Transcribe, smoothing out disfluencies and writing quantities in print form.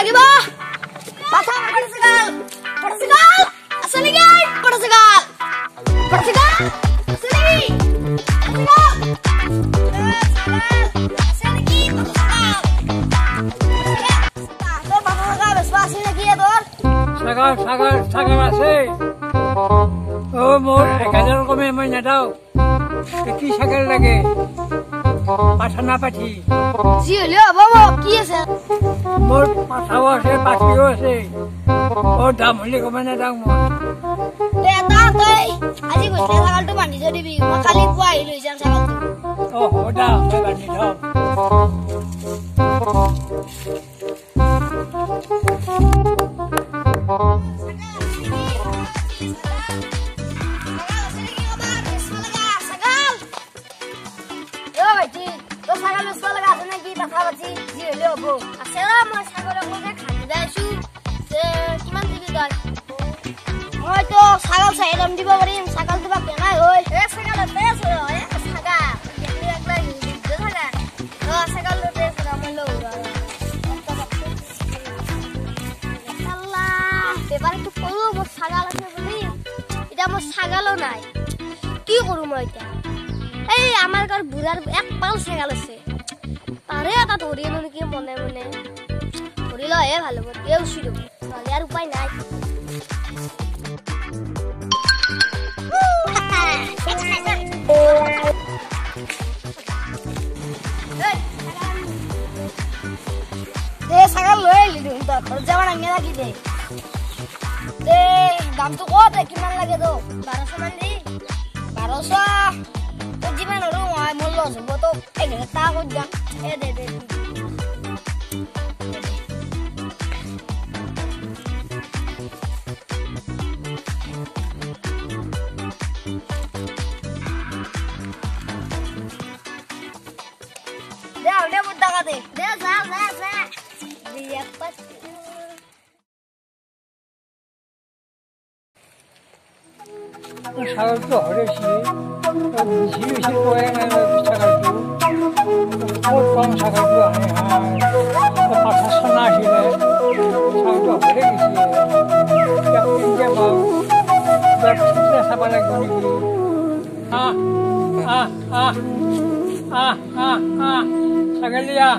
lagi bah. Pasang pada segal. Asal lagi, pada segal. Asal lagi. Asal lagi, pada segal. Tuh pasang segal, besar lagi ya tuh. Sagal আছে ও মোর 1000 রকমে মইনা দাও কি সাগাল লাগে পাঠা না পাঠি জি হলো বাবা কি আছে মোর পাঠাও আছে পাঠিও আছে ও দাম হলে কমানে দাও মোর তে তা তই আজি কইছে সাগালটো বান্ধি থৈ দিবি মই কালি পুৱা আহি লৈ যাম সাগালটো ও হডা মই বান্ধি থম ছাগল চাই দাম দিব পাৰিম ছাগলটো বা কেনা হৈ এ ছাগল তেজ হয় এ ছাগা দেখলি একলা হিন্দী থাকা তো ছাগলটো তেজ ৰামল আল্লাহ বেপাৰটো কৰো মোৰ ছাগল আছে বুলি এটা মোৰ ছাগলও নাই কি কৰো মই এটা এই আমাৰ ঘৰ বুঢ়াৰ এক পাল ছাগল আছে তাৰে এটা ধৰি আনো নেকি মনে মনে ধৰি লহে ভাল হ'ব তেও চিৰো নহলে আৰু উপায় নাই ছাগল লৈ আহিলি ঘৰত যাব নালাগে লাগি দে দামটো কত কিমান লাগে তো 1200 মান দি 1200 তো যিমান হলো মই লছ হব তো 1000 টাকা কৰি যাম দে udah mudah kate. Dia za. Dia pasti. ছাগল তো হরেছি ঝিরি করে না ছাগলটো বহুত কম ছাগলটো আনে পাঁচ না আসিলে ছাগলটো হরে গেছি তিনটে পাও ঠিকরে চাব লাগিব নেকি ছাগলীয়া